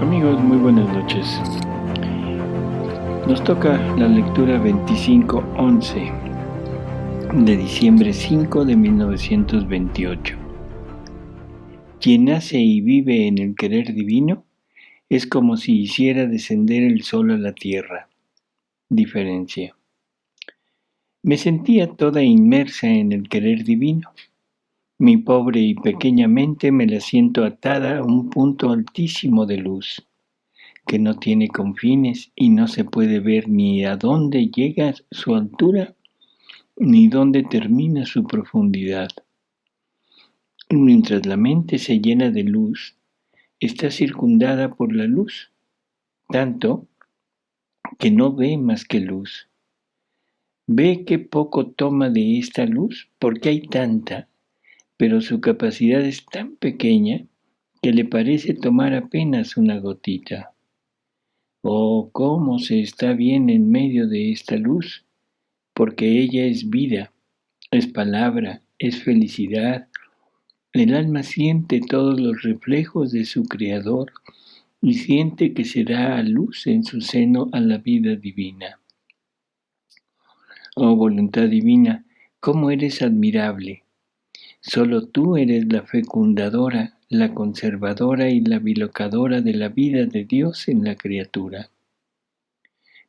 Amigos, muy buenas noches. Nos toca la lectura 2511 de diciembre 5 de 1928. Quien nace y vive en el querer divino es como si hiciera descender el sol a la tierra. Diferencia. Me sentía toda inmersa en el querer divino. Mi pobre y pequeña mente me la siento atada a un punto altísimo de luz, que no tiene confines y no se puede ver ni a dónde llega su altura ni dónde termina su profundidad. Mientras la mente se llena de luz, está circundada por la luz, tanto que no ve más que luz. Ve que poco toma de esta luz porque hay tanta, pero su capacidad es tan pequeña que le parece tomar apenas una gotita. Oh, cómo se está bien en medio de esta luz, porque ella es vida, es palabra, es felicidad. El alma siente todos los reflejos de su Creador y siente que se da a luz en su seno a la vida divina. Oh voluntad divina, cómo eres admirable. Solo tú eres la fecundadora, la conservadora y la bilocadora de la vida de Dios en la criatura.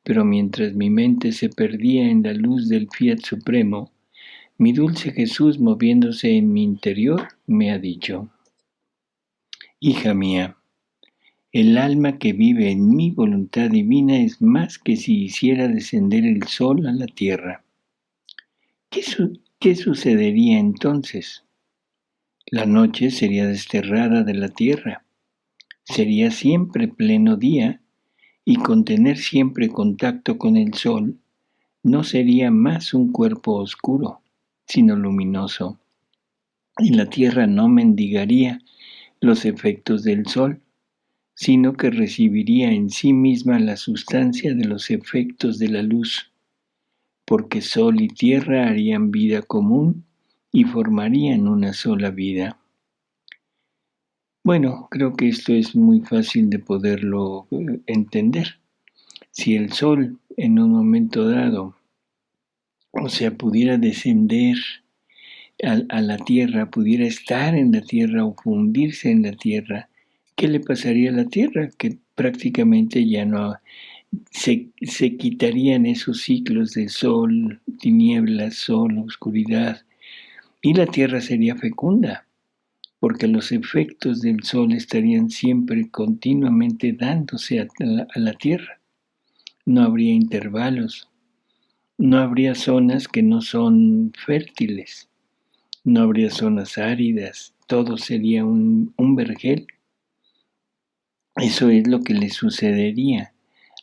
Pero mientras mi mente se perdía en la luz del Fiat Supremo, mi dulce Jesús, moviéndose en mi interior, me ha dicho: hija mía, el alma que vive en mi voluntad divina es más que si hiciera descender el sol a la tierra. ¿Qué sucedería entonces? La noche sería desterrada de la tierra, sería siempre pleno día, y con tener siempre contacto con el sol, no sería más un cuerpo oscuro, sino luminoso, y la tierra no mendigaría los efectos del sol, sino que recibiría en sí misma la sustancia de los efectos de la luz, porque sol y tierra harían vida común y formarían una sola vida. Bueno, creo que esto es muy fácil de poderlo entender. Si el sol en un momento dado, pudiera descender a la tierra, pudiera estar en la tierra o fundirse en la tierra, ¿qué le pasaría a la tierra? Que prácticamente ya no se quitarían esos ciclos de sol, tinieblas, sol, oscuridad, y la tierra sería fecunda, porque los efectos del sol estarían siempre continuamente dándose a la tierra. No habría intervalos, no habría zonas que no son fértiles, no habría zonas áridas, todo sería un vergel. Eso es lo que le sucedería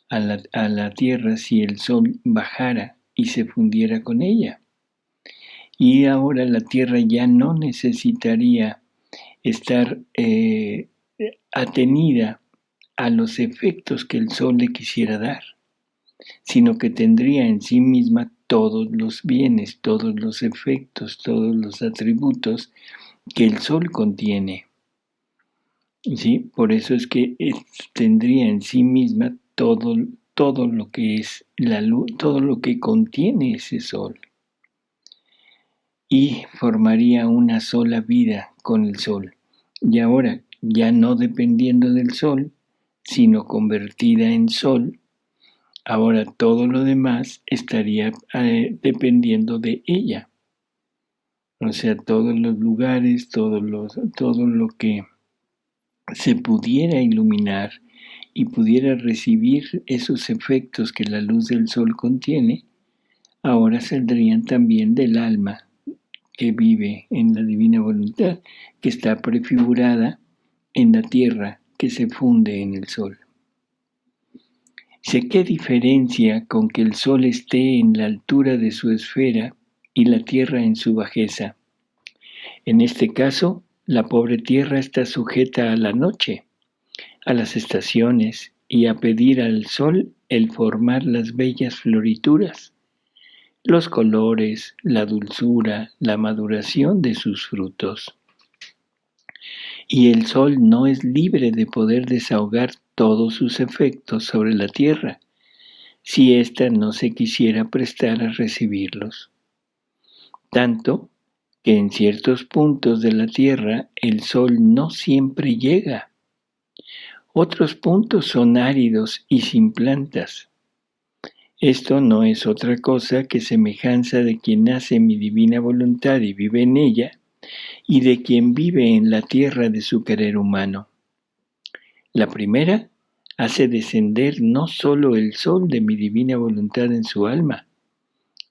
a la tierra si el sol bajara y se fundiera con ella. Y ahora la tierra ya no necesitaría estar atenida a los efectos que el sol le quisiera dar, sino que tendría en sí misma todos los bienes, todos los efectos, todos los atributos que el sol contiene. ¿Sí? Por eso es que tendría en sí misma todo lo que es la luz, todo lo que contiene ese sol. Y formaría una sola vida con el sol. Y ahora, ya no dependiendo del sol, sino convertida en sol, ahora todo lo demás estaría dependiendo de ella. O sea, todos los lugares, todo lo que se pudiera iluminar y pudiera recibir esos efectos que la luz del sol contiene, ahora saldrían también del alma que vive en la divina voluntad, que está prefigurada en la tierra que se funde en el sol. Sé qué diferencia con que el sol esté en la altura de su esfera y la tierra en su bajeza. En este caso, la pobre tierra está sujeta a la noche, a las estaciones y a pedir al sol el formar las bellas florituras, los colores, la dulzura, la maduración de sus frutos. Y el sol no es libre de poder desahogar todos sus efectos sobre la tierra, si ésta no se quisiera prestar a recibirlos. Tanto que en ciertos puntos de la tierra el sol no siempre llega. Otros puntos son áridos y sin plantas. Esto no es otra cosa que semejanza de quien hace mi divina voluntad y vive en ella, y de quien vive en la tierra de su querer humano. La primera hace descender no sólo el sol de mi divina voluntad en su alma,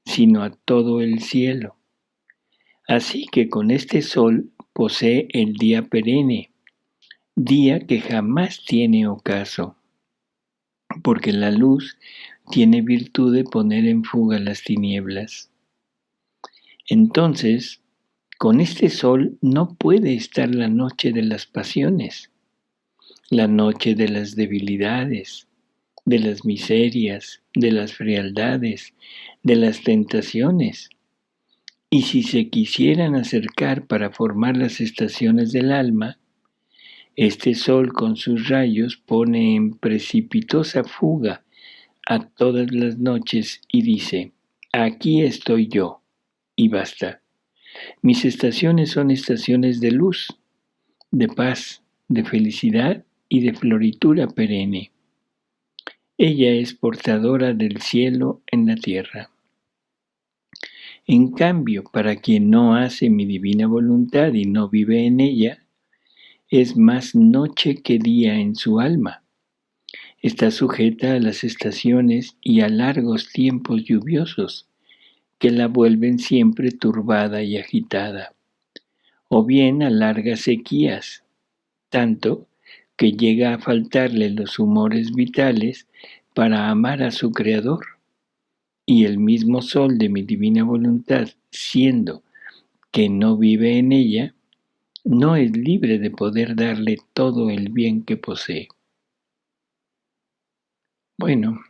sino a todo el cielo. Así que con este sol posee el día perenne, día que jamás tiene ocaso, porque la luz tiene virtud de poner en fuga las tinieblas. Entonces, con este sol no puede estar la noche de las pasiones, la noche de las debilidades, de las miserias, de las frialdades, de las tentaciones. Y si se quisieran acercar para formar las estaciones del alma, este sol con sus rayos pone en precipitosa fuga a todas las noches y dice: aquí estoy yo, y basta. Mis estaciones son estaciones de luz, de paz, de felicidad y de floritura perenne. Ella es portadora del cielo en la tierra. En cambio, para quien no hace mi divina voluntad y no vive en ella, es más noche que día en su alma. Está sujeta a las estaciones y a largos tiempos lluviosos, que la vuelven siempre turbada y agitada, o bien a largas sequías, tanto que llega a faltarle los humores vitales para amar a su Creador, y el mismo sol de mi divina voluntad, siendo que no vive en ella, no es libre de poder darle todo el bien que posee. Bueno,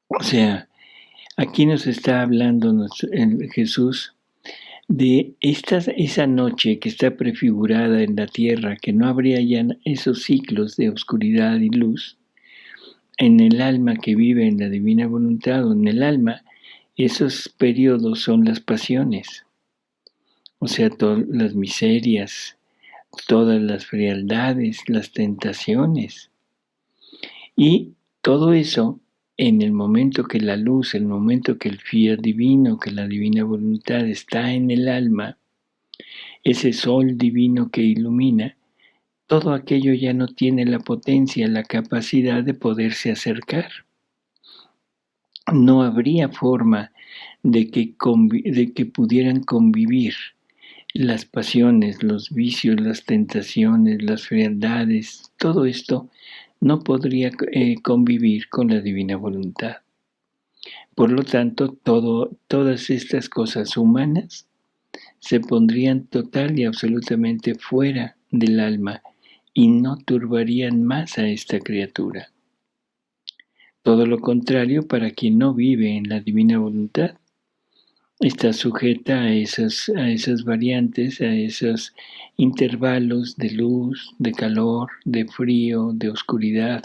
o sea, aquí nos está hablando Jesús de esa noche que está prefigurada en la tierra, que no habría ya esos ciclos de oscuridad y luz, en el alma que vive en la divina voluntad, o en el alma, esos periodos son las pasiones, o sea, todas las miserias, todas las frialdades, las tentaciones. Y todo eso, en el momento que la luz, en el momento que el fiat divino, que la divina voluntad está en el alma, ese sol divino que ilumina, todo aquello ya no tiene la potencia, la capacidad de poderse acercar. No habría forma de que pudieran convivir las pasiones, los vicios, las tentaciones, las frialdades, todo esto no podría convivir con la divina voluntad. Por lo tanto, todas estas cosas humanas se pondrían total y absolutamente fuera del alma y no turbarían más a esta criatura. Todo lo contrario para quien no vive en la divina voluntad. Está sujeta a esas variantes, a esos intervalos de luz, de calor, de frío, de oscuridad.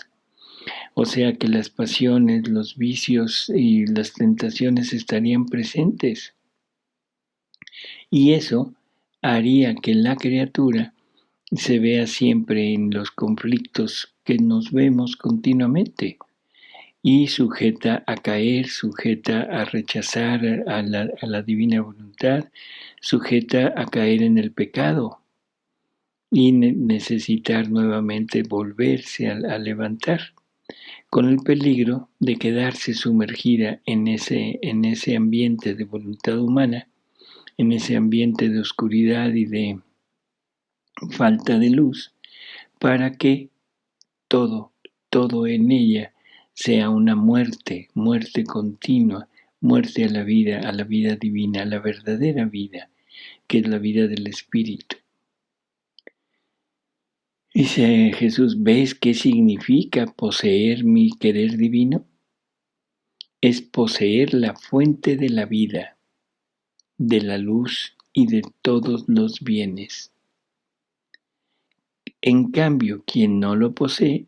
O sea que las pasiones, los vicios y las tentaciones estarían presentes. Y eso haría que la criatura se vea siempre en los conflictos que nos vemos continuamente y sujeta a caer, sujeta a rechazar a la divina voluntad, sujeta a caer en el pecado y necesitar nuevamente volverse a levantar, con el peligro de quedarse sumergida en ese ambiente de voluntad humana, en ese ambiente de oscuridad y de falta de luz, para que todo en ella sea una muerte continua, muerte a la vida divina, a la verdadera vida, que es la vida del Espíritu. Dice Jesús: ¿ves qué significa poseer mi querer divino? Es poseer la fuente de la vida, de la luz y de todos los bienes. En cambio, quien no lo posee,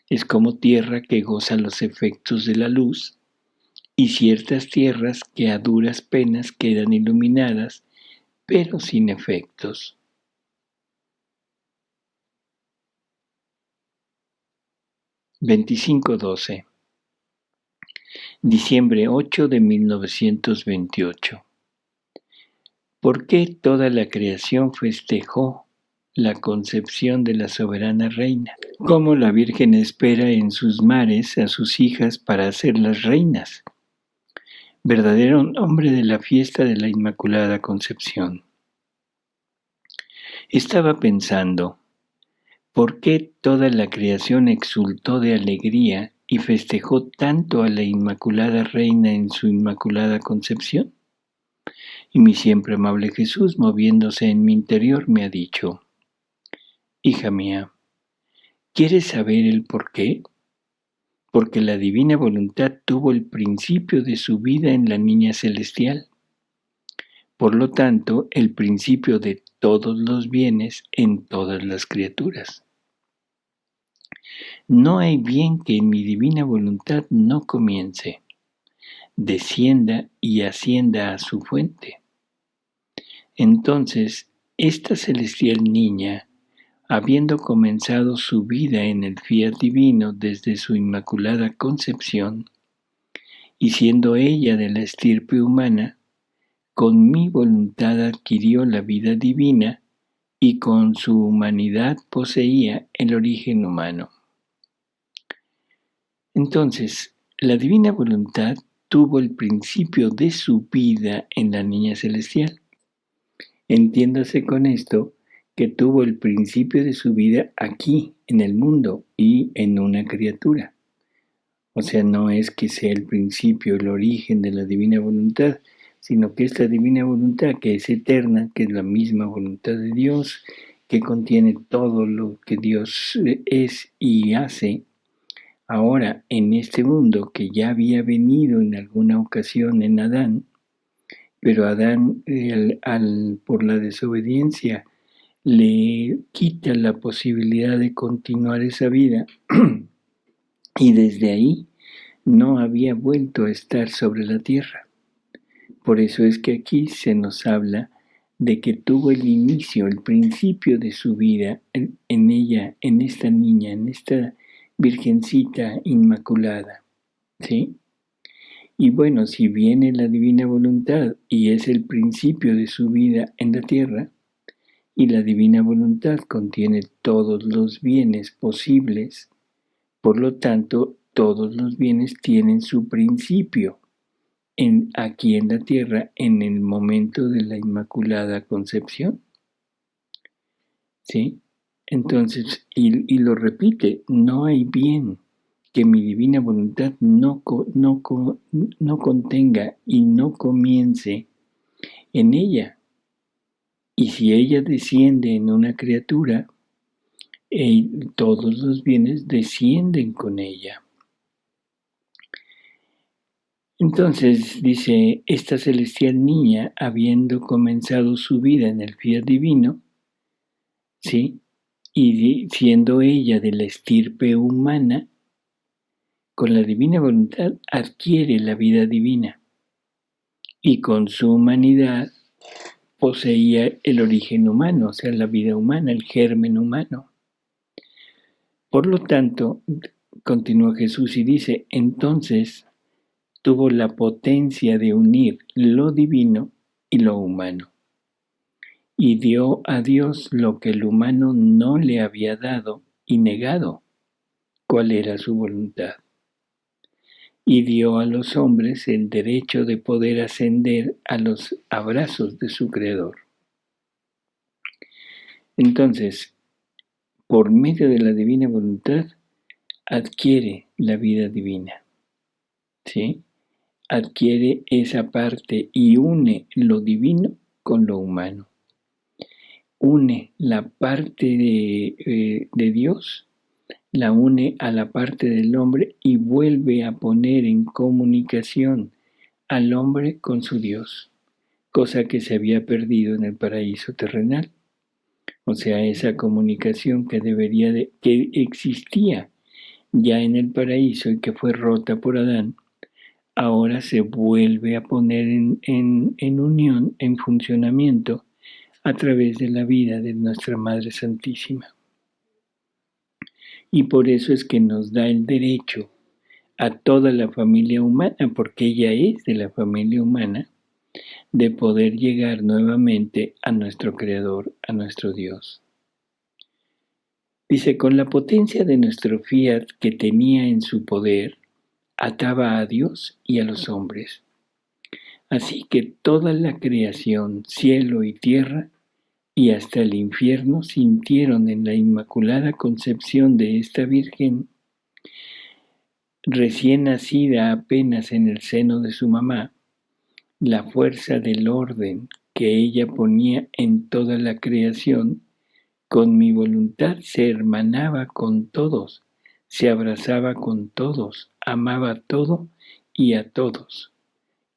Es como tierra que goza los efectos de la luz y ciertas tierras que a duras penas quedan iluminadas, pero sin efectos. (2512) Diciembre 8 de 1928. ¿Por qué toda la creación festejó la concepción de la soberana reina? ¿Cómo la Virgen espera en sus mares a sus hijas para hacerlas reinas? Verdadero nombre de la fiesta de la Inmaculada Concepción. Estaba pensando, ¿por qué toda la creación exultó de alegría y festejó tanto a la Inmaculada Reina en su Inmaculada Concepción? Y mi siempre amable Jesús, moviéndose en mi interior, me ha dicho: hija mía, ¿quieres saber el por qué? Porque la divina voluntad tuvo el principio de su vida en la niña celestial. Por lo tanto, el principio de todos los bienes en todas las criaturas. No hay bien que en mi divina voluntad no comience, descienda y ascienda a su fuente. Entonces, esta celestial niña, habiendo comenzado su vida en el fiat divino desde su inmaculada concepción, y siendo ella de la estirpe humana, con mi voluntad adquirió la vida divina y con su humanidad poseía el origen humano. Entonces, la divina voluntad tuvo el principio de su vida en la niña celestial. Entiéndase con esto que tuvo el principio de su vida aquí, en el mundo y en una criatura. O sea, no es que sea el principio, el origen de la divina voluntad, sino que esta divina voluntad, que es eterna, que es la misma voluntad de Dios, que contiene todo lo que Dios es y hace, ahora en este mundo que ya había venido en alguna ocasión en Adán, pero Adán por la desobediencia le quita la posibilidad de continuar esa vida y desde ahí no había vuelto a estar sobre la tierra. Por eso es que aquí se nos habla de que tuvo el inicio, el principio de su vida en ella, en esta niña, en esta Virgencita Inmaculada, ¿sí? Y bueno, si viene la divina voluntad y es el principio de su vida en la tierra, y la divina voluntad contiene todos los bienes posibles, por lo tanto, todos los bienes tienen su principio aquí en la tierra en el momento de la Inmaculada Concepción. ¿Sí? Entonces, y lo repite, no hay bien que mi divina voluntad no contenga y no comience en ella. Y si ella desciende en una criatura, todos los bienes descienden con ella. Entonces dice, esta celestial niña, habiendo comenzado su vida en el fiat divino, ¿sí? Y siendo ella de la estirpe humana, con la divina voluntad adquiere la vida divina y con su humanidad poseía el origen humano, o sea, la vida humana, el germen humano. Por lo tanto, continúa Jesús y dice, entonces tuvo la potencia de unir lo divino y lo humano, y dio a Dios lo que el humano no le había dado y negado, cuál era su voluntad, y dio a los hombres el derecho de poder ascender a los abrazos de su Creador. Entonces, por medio de la divina voluntad, adquiere la vida divina, ¿sí? Adquiere esa parte y une lo divino con lo humano. Une la parte de Dios, la une a la parte del hombre y vuelve a poner en comunicación al hombre con su Dios, cosa que se había perdido en el paraíso terrenal. O sea, esa comunicación que existía ya en el paraíso y que fue rota por Adán, ahora se vuelve a poner en unión, en funcionamiento, a través de la vida de nuestra Madre Santísima. Y por eso es que nos da el derecho a toda la familia humana, porque ella es de la familia humana, de poder llegar nuevamente a nuestro Creador, a nuestro Dios. Dice, con la potencia de nuestro fiat que tenía en su poder, ataba a Dios y a los hombres. Así que toda la creación, cielo y tierra, y hasta el infierno sintieron en la inmaculada concepción de esta Virgen, recién nacida apenas en el seno de su mamá, la fuerza del orden que ella ponía en toda la creación. Con mi voluntad se hermanaba con todos, se abrazaba con todos, amaba todo y a todos.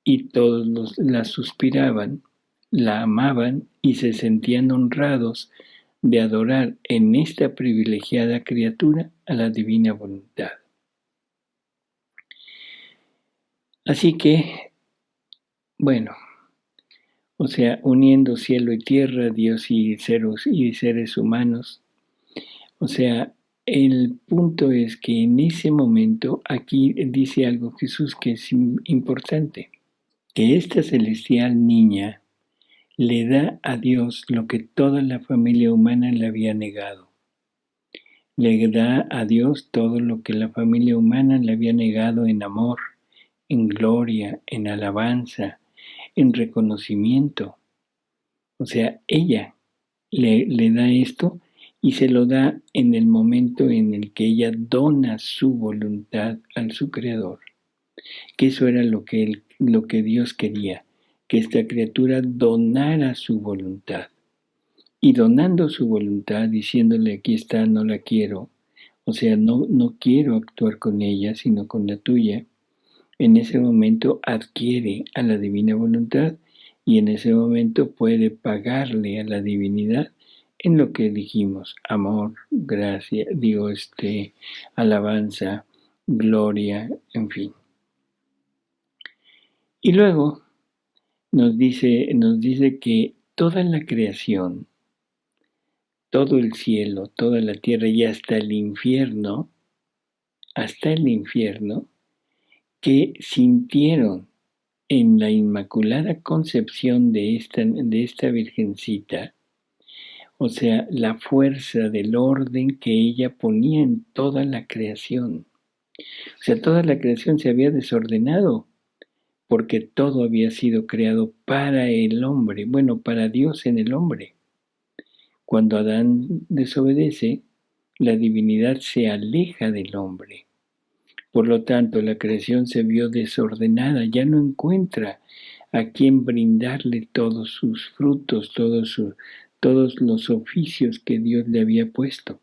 Y todos la suspiraban, la amaban y se sentían honrados de adorar en esta privilegiada criatura a la divina voluntad. Así que, bueno, o sea, uniendo cielo y tierra, Dios y seres humanos, o sea, el punto es que en ese momento, aquí dice algo Jesús que es importante, que esta celestial niña le da a Dios lo que toda la familia humana le había negado. Le da a Dios todo lo que la familia humana le había negado en amor, en gloria, en alabanza, en reconocimiento. O sea, ella le da esto y se lo da en el momento en el que ella dona su voluntad al su Creador. Que eso era lo que Dios quería, que esta criatura donara su voluntad. Y donando su voluntad, diciéndole aquí está, no la quiero, o sea, no quiero actuar con ella, sino con la tuya, en ese momento adquiere a la divina voluntad y en ese momento puede pagarle a la divinidad en lo que dijimos, amor, gracia, alabanza, gloria, en fin. Y luego nos dice que toda la creación, todo el cielo, toda la tierra y hasta el infierno, que sintieron en la inmaculada concepción de esta virgencita, o sea, la fuerza del orden que ella ponía en toda la creación. O sea, toda la creación se había desordenado porque todo había sido creado para el hombre, bueno, para Dios en el hombre. Cuando Adán desobedece, la divinidad se aleja del hombre. Por lo tanto, la creación se vio desordenada, ya no encuentra a quien brindarle todos sus frutos, todos los oficios que Dios le había puesto.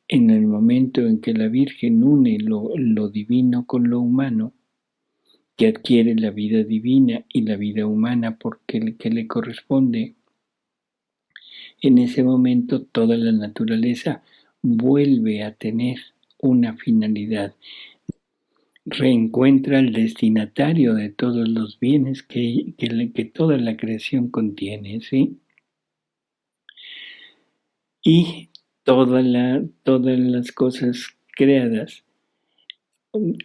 En el momento en que la Virgen une lo divino con lo humano, que adquiere la vida divina y la vida humana porque que le corresponde, en ese momento toda la naturaleza vuelve a tener una finalidad. Reencuentra al destinatario de todos los bienes que toda la creación contiene, ¿sí? Y todas las cosas creadas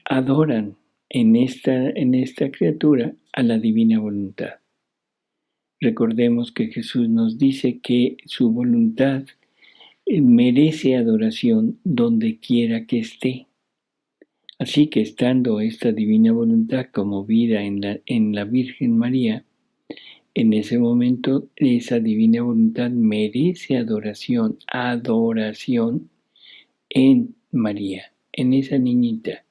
adoran en esta criatura a la divina voluntad. Recordemos que Jesús nos dice que su voluntad merece adoración donde quiera que esté. Así que estando esta divina voluntad como vida en la Virgen María, en ese momento esa divina voluntad merece adoración en María, en esa niñita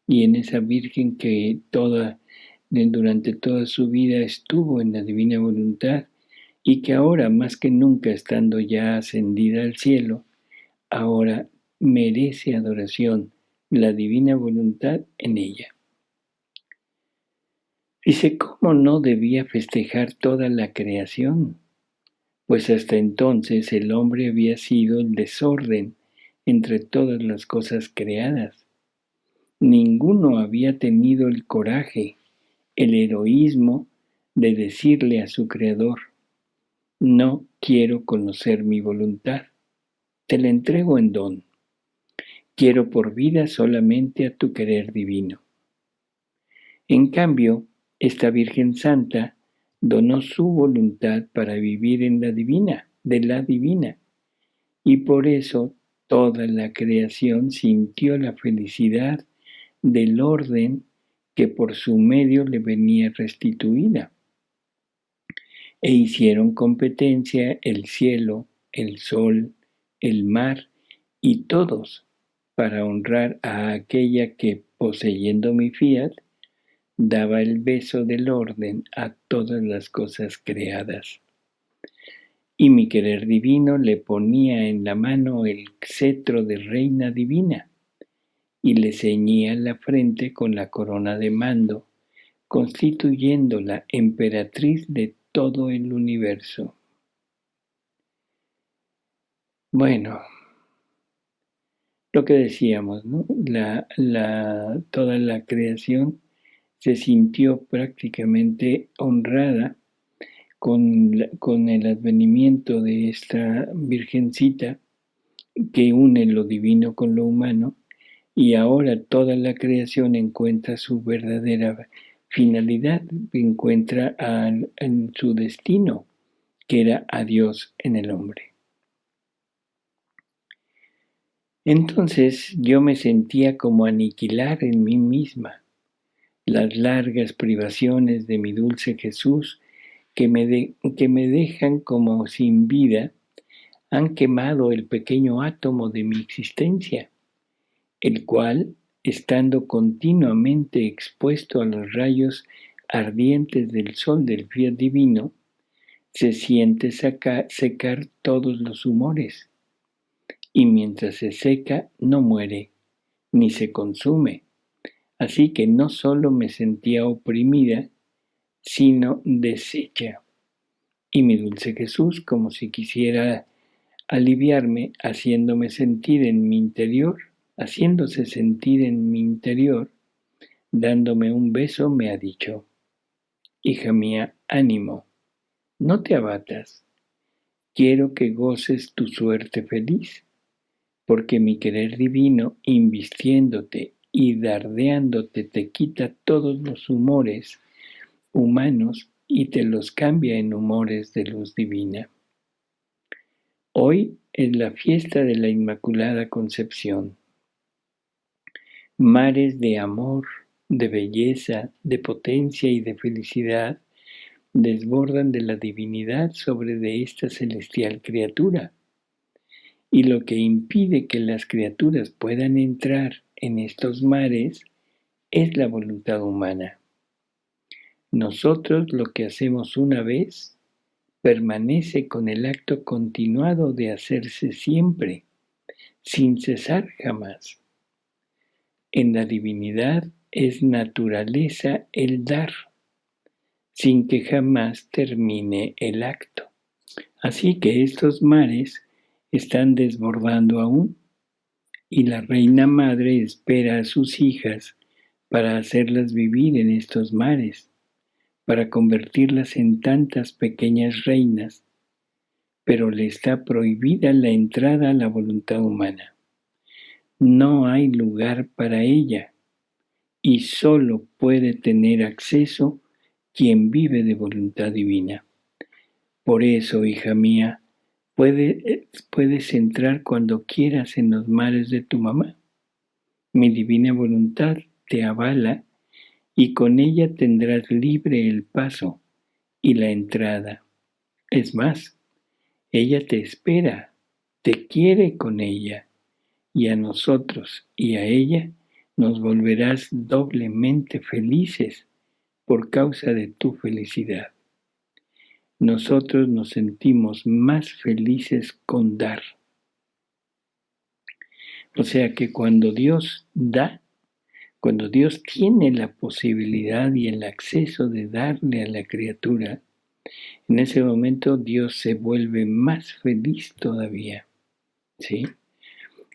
y en esa Virgen que durante toda su vida estuvo en la divina voluntad y que ahora, más que nunca estando ya ascendida al cielo, ahora merece adoración, la divina voluntad en ella. Dice, ¿cómo no debía festejar toda la creación? Pues hasta entonces el hombre había sido el desorden entre todas las cosas creadas. Ninguno había tenido el coraje, el heroísmo de decirle a su Creador: no quiero conocer mi voluntad, te la entrego en don. Quiero por vida solamente a tu querer divino. En cambio, esta Virgen Santa donó su voluntad para vivir en la divina, de la divina, y por eso toda la creación sintió la felicidad del orden que por su medio le venía restituida. E hicieron competencia el cielo, el sol, el mar y todos para honrar a aquella que, poseyendo mi fiat, daba el beso del orden a todas las cosas creadas. Y mi querer divino le ponía en la mano el cetro de reina divina y le ceñía la frente con la corona de mando, constituyéndola emperatriz de todo el universo. Bueno, lo que decíamos, ¿no? Toda la creación se sintió prácticamente honrada con el advenimiento de esta Virgencita que une lo divino con lo humano, y ahora toda la creación encuentra su verdadera finalidad, encuentra en su destino, que era a Dios en el hombre. Entonces yo me sentía como aniquilar en mí misma las largas privaciones de mi dulce Jesús que me dejan como sin vida, han quemado el pequeño átomo de mi existencia, el cual, estando continuamente expuesto a los rayos ardientes del sol del fiat divino, se siente secar todos los humores, y mientras se seca no muere, ni se consume. Así que no solo me sentía oprimida, sino deshecha. Y mi dulce Jesús, como si quisiera aliviarme, haciéndose sentir en mi interior, dándome un beso, me ha dicho: hija mía, ánimo, no te abatas, quiero que goces tu suerte feliz, porque mi querer divino, invistiéndote y dardeándote, te quita todos los humores humanos y te los cambia en humores de luz divina. Hoy es la fiesta de la Inmaculada Concepción. Mares de amor, de belleza, de potencia y de felicidad desbordan de la divinidad sobre de esta celestial criatura. Y lo que impide que las criaturas puedan entrar en estos mares es la voluntad humana. Nosotros lo que hacemos una vez permanece con el acto continuado de hacerse siempre, sin cesar jamás. En la divinidad es naturaleza el dar, sin que jamás termine el acto. Así que estos mares están desbordando aún, y la Reina Madre espera a sus hijas para hacerlas vivir en estos mares, para convertirlas en tantas pequeñas reinas, pero le está prohibida la entrada a la voluntad humana. No hay lugar para ella, y solo puede tener acceso quien vive de voluntad divina. Por eso, hija mía, puedes entrar cuando quieras en los mares de tu mamá. Mi divina voluntad te avala y con ella tendrás libre el paso y la entrada. Es más, ella te espera, te quiere con ella, y a nosotros y a ella nos volverás doblemente felices por causa de tu felicidad. Nosotros nos sentimos más felices con dar. O sea que cuando Dios da, cuando Dios tiene la posibilidad y el acceso de darle a la criatura, en ese momento Dios se vuelve más feliz todavía, ¿sí?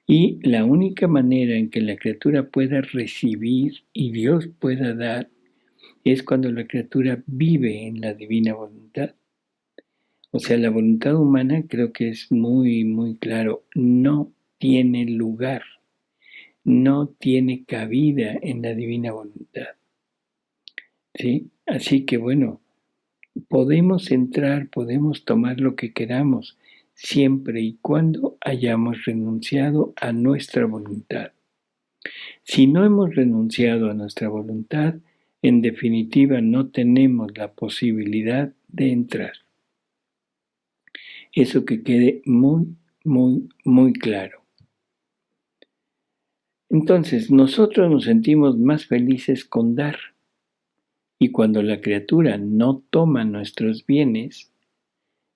Y la única manera en que la criatura pueda recibir y Dios pueda dar es cuando la criatura vive en la divina voluntad. O sea, la voluntad humana creo que es muy, muy claro, no tiene lugar, no tiene cabida en la divina voluntad. ¿Sí? Así que bueno, podemos entrar, podemos tomar lo que queramos, siempre y cuando hayamos renunciado a nuestra voluntad. Si no hemos renunciado a nuestra voluntad, en definitiva no tenemos la posibilidad de entrar. Eso que quede muy, muy, muy claro. Entonces, nosotros nos sentimos más felices con dar. Y cuando la criatura no toma nuestros bienes,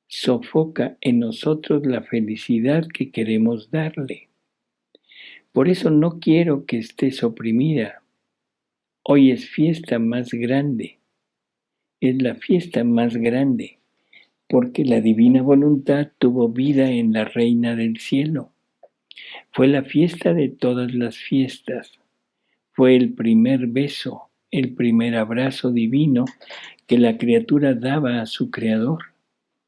sofoca en nosotros la felicidad que queremos darle. Por eso no quiero que estés oprimida. Hoy es fiesta más grande. Es la fiesta más grande, porque la divina voluntad tuvo vida en la Reina del Cielo. Fue la fiesta de todas las fiestas. Fue el primer beso, el primer abrazo divino que la criatura daba a su Creador,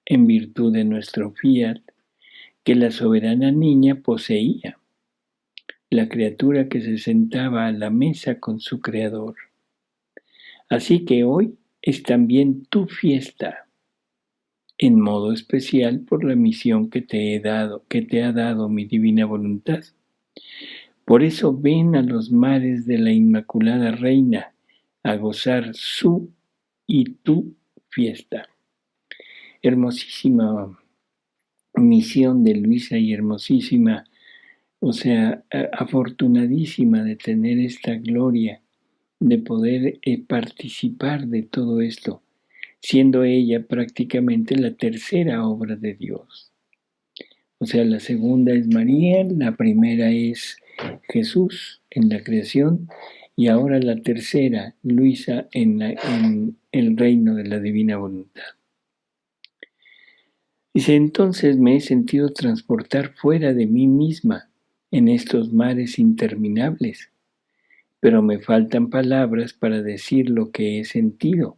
en virtud de nuestro fiat, que la soberana niña poseía, la criatura que se sentaba a la mesa con su Creador. Así que hoy es también tu fiesta, en modo especial por la misión que te ha dado mi divina voluntad. Por eso ven a los mares de la Inmaculada Reina a gozar su y tu fiesta. Hermosísima misión de Luisa y hermosísima, o sea, afortunadísima de tener esta gloria, de poder participar de todo esto, siendo ella prácticamente la tercera obra de Dios. O sea, la segunda es María, la primera es Jesús en la creación y ahora la tercera, Luisa, en el reino de la divina voluntad. Dice, entonces me he sentido transportar fuera de mí misma en estos mares interminables, pero me faltan palabras para decir lo que he sentido.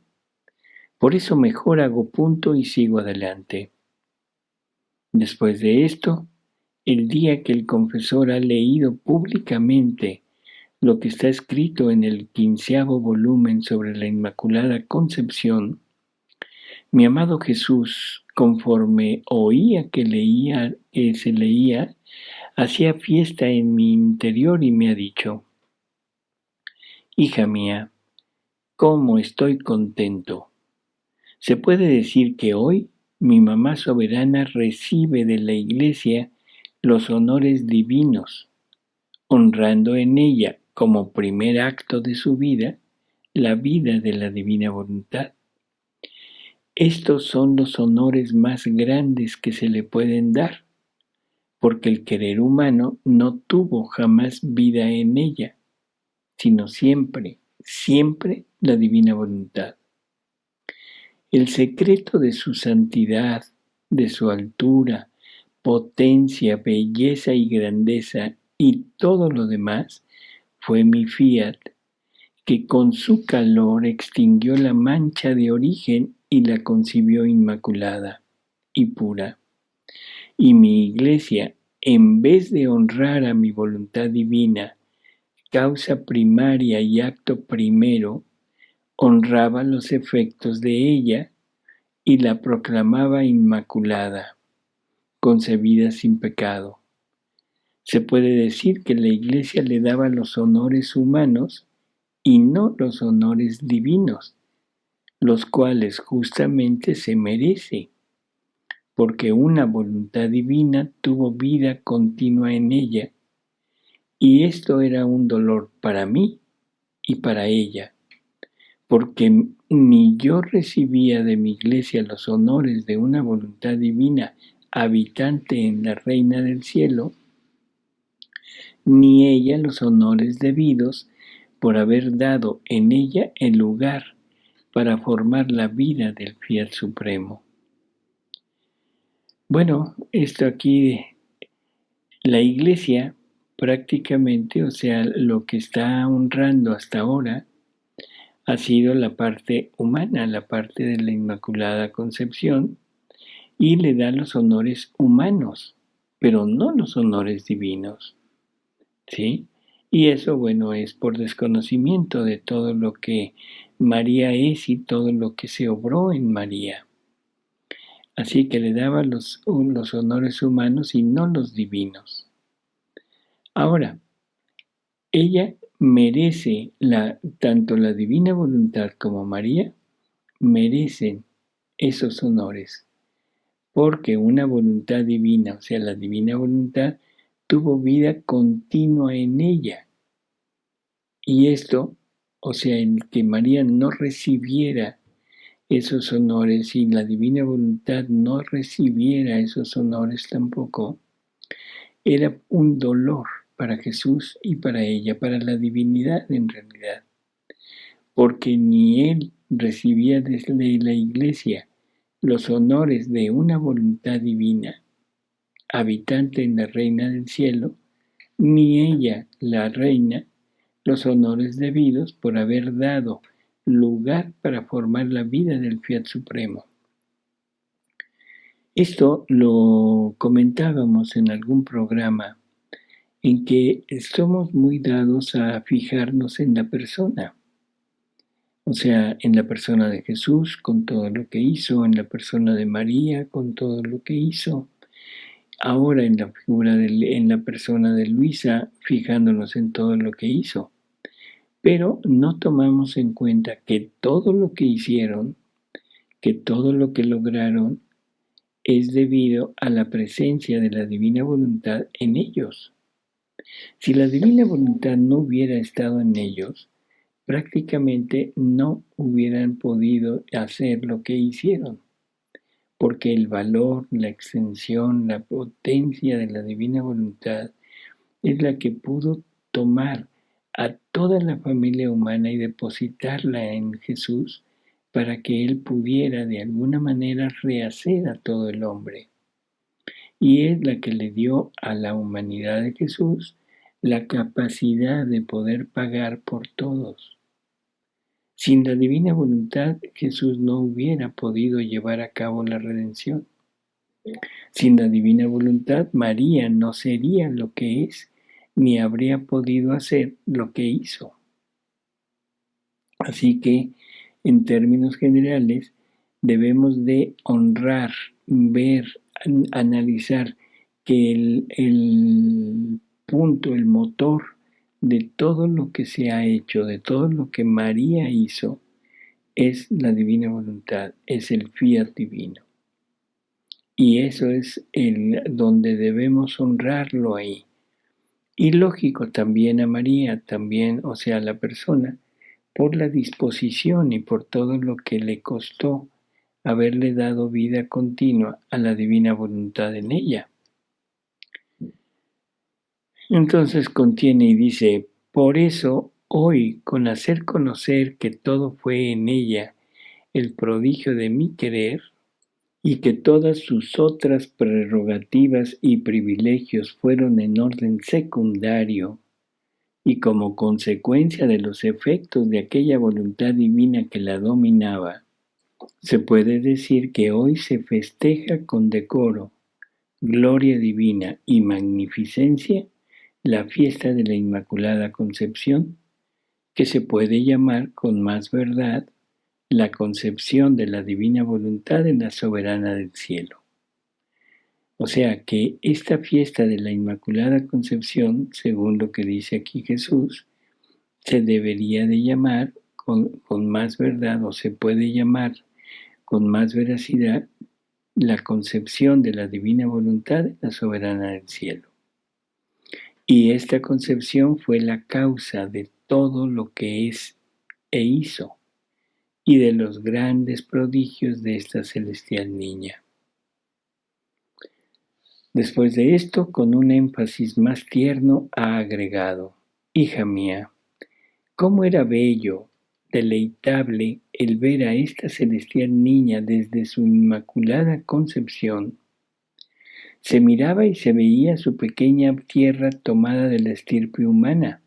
Por eso mejor hago punto y sigo adelante. Después de esto, el día que el confesor ha leído públicamente lo que está escrito en el 15º volumen sobre la Inmaculada Concepción, mi amado Jesús, conforme oía que se leía, hacía fiesta en mi interior y me ha dicho, hija mía, cómo estoy contento. Se puede decir que hoy mi mamá soberana recibe de la Iglesia los honores divinos, honrando en ella como primer acto de su vida la vida de la divina voluntad. Estos son los honores más grandes que se le pueden dar, porque el querer humano no tuvo jamás vida en ella, sino siempre, siempre la divina voluntad. El secreto de su santidad, de su altura, potencia, belleza y grandeza y todo lo demás fue mi fiat, que con su calor extinguió la mancha de origen y la concibió inmaculada y pura. Y mi Iglesia, en vez de honrar a mi voluntad divina, causa primaria y acto primero, honraba los efectos de ella y la proclamaba inmaculada, concebida sin pecado. Se puede decir que la Iglesia le daba los honores humanos y no los honores divinos, los cuales justamente se merece, porque una voluntad divina tuvo vida continua en ella, y esto era un dolor para mí y para ella, porque ni yo recibía de mi Iglesia los honores de una voluntad divina habitante en la Reina del Cielo, ni ella los honores debidos por haber dado en ella el lugar para formar la vida del Fiat Supremo. Bueno, esto aquí, la Iglesia prácticamente, o sea, lo que está honrando hasta ahora ha sido la parte humana, la parte de la Inmaculada Concepción, y le da los honores humanos, pero no los honores divinos, ¿sí? Y eso, bueno, es por desconocimiento de todo lo que María es y todo lo que se obró en María. Así que le daba los honores humanos y no los divinos. Ahora, ella merece tanto la divina voluntad como María merecen esos honores, porque una voluntad divina, o sea, la divina voluntad, tuvo vida continua en ella. Y esto, o sea, el que María no recibiera esos honores y la divina voluntad no recibiera esos honores tampoco, era un dolor para Jesús y para ella, para la divinidad en realidad, porque ni él recibía desde la iglesia los honores de una voluntad divina, habitante en la reina del cielo, ni ella, la reina, los honores debidos por haber dado lugar para formar la vida del Fiat Supremo. Esto lo comentábamos en algún programa en que somos muy dados a fijarnos en la persona, o sea, en la persona de Jesús con todo lo que hizo, en la persona de María con todo lo que hizo, ahora en la figura en la persona de Luisa, fijándonos en todo lo que hizo. Pero no tomamos en cuenta que todo lo que hicieron, que todo lo que lograron, es debido a la presencia de la divina voluntad en ellos. Si la divina voluntad no hubiera estado en ellos, prácticamente no hubieran podido hacer lo que hicieron, porque el valor, la extensión, la potencia de la divina voluntad es la que pudo tomar a toda la familia humana y depositarla en Jesús para que Él pudiera de alguna manera rehacer a todo el hombre. Y es la que le dio a la humanidad de Jesús la capacidad de poder pagar por todos. Sin la divina voluntad, Jesús no hubiera podido llevar a cabo la redención. Sin la divina voluntad, María no sería lo que es, ni habría podido hacer lo que hizo. Así que, en términos generales, debemos de honrar, ver, analizar que el punto, el motor de todo lo que se ha hecho, de todo lo que María hizo, es la divina voluntad, es el fiat divino. Y eso es donde debemos honrarlo ahí. Y lógico también a María, también, o sea, a la persona, por la disposición y por todo lo que le costó haberle dado vida continua a la divina voluntad en ella. Entonces contiene y dice, por eso hoy, con hacer conocer que todo fue en ella el prodigio de mi querer, y que todas sus otras prerrogativas y privilegios fueron en orden secundario, y como consecuencia de los efectos de aquella voluntad divina que la dominaba, se puede decir que hoy se festeja con decoro, gloria divina y magnificencia la fiesta de la Inmaculada Concepción, que se puede llamar con más verdad la concepción de la divina voluntad en la soberana del cielo. O sea que esta fiesta de la Inmaculada Concepción, según lo que dice aquí Jesús, se debería de llamar con más verdad, o se puede llamar con más veracidad, la concepción de la divina voluntad en la soberana del cielo. Y esta concepción fue la causa de todo lo que es e hizo, y de los grandes prodigios de esta celestial niña. Después de esto, con un énfasis más tierno, ha agregado, hija mía, cómo era bello, deleitable el ver a esta celestial niña desde su inmaculada concepción, Se miraba y se veía su pequeña tierra tomada de la estirpe humana,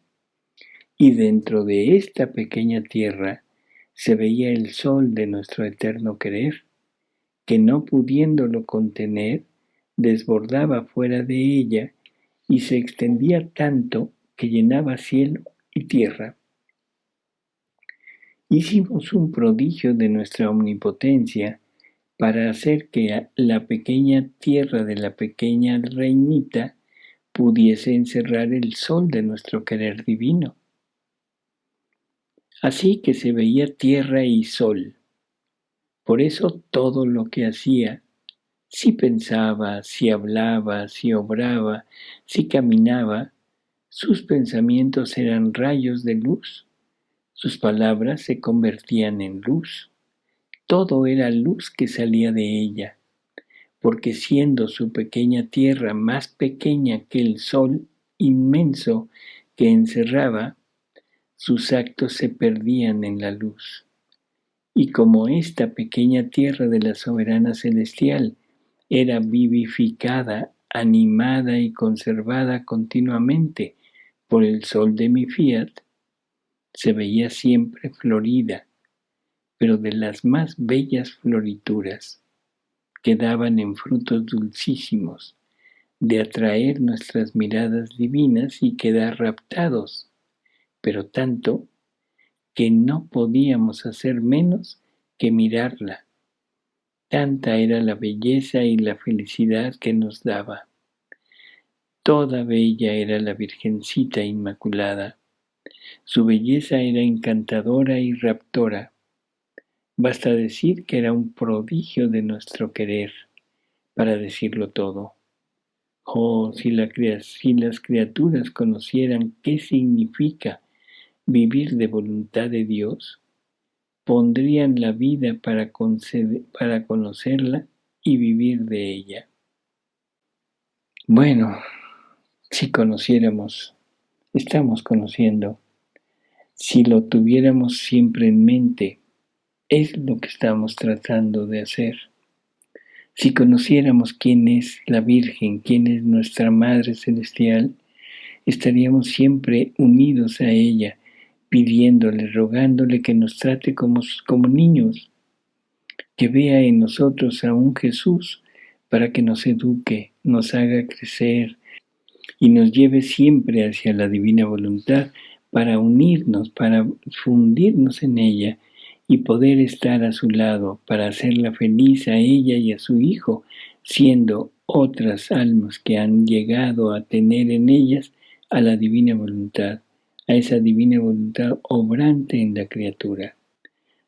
y dentro de esta pequeña tierra se veía el sol de nuestro eterno querer, que no pudiéndolo contener, desbordaba fuera de ella y se extendía tanto que llenaba cielo y tierra. Hicimos un prodigio de nuestra omnipotencia para hacer que la pequeña tierra de la pequeña reinita pudiese encerrar el sol de nuestro querer divino. Así que se veía tierra y sol. Por eso todo lo que hacía, si pensaba, si hablaba, si obraba, si caminaba, sus pensamientos eran rayos de luz, sus palabras se convertían en luz. Todo era luz que salía de ella, porque siendo su pequeña tierra más pequeña que el sol inmenso que encerraba, sus actos se perdían en la luz. Y como esta pequeña tierra de la soberana celestial era vivificada, animada y conservada continuamente por el sol de mi fiat, se veía siempre florida, pero de las más bellas florituras, que daban en frutos dulcísimos, de atraer nuestras miradas divinas y quedar raptados, pero tanto que no podíamos hacer menos que mirarla. Tanta era la belleza y la felicidad que nos daba. Toda bella era la Virgencita Inmaculada. Su belleza era encantadora y raptora. Basta decir que era un prodigio de nuestro querer, para decirlo todo. Oh, si las criaturas conocieran qué significa vivir de voluntad de Dios, pondrían la vida para conocerla y vivir de ella. Bueno, si conociéramos, estamos conociendo, si lo tuviéramos siempre en mente, es lo que estamos tratando de hacer. Si conociéramos quién es la Virgen, quién es nuestra Madre Celestial, estaríamos siempre unidos a ella, pidiéndole, rogándole que nos trate como niños, que vea en nosotros a un Jesús para que nos eduque, nos haga crecer y nos lleve siempre hacia la divina voluntad para unirnos, para fundirnos en ella y poder estar a su lado, para hacerla feliz a ella y a su Hijo, siendo otras almas que han llegado a tener en ellas a la divina voluntad, a esa divina voluntad obrante en la criatura.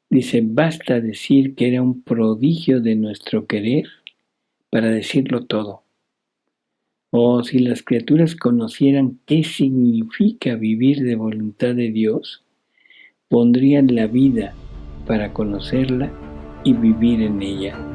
Dice, basta decir que era un prodigio de nuestro querer para decirlo todo. Oh, si las criaturas conocieran qué significa vivir de voluntad de Dios, pondrían la vida para conocerla y vivir en ella.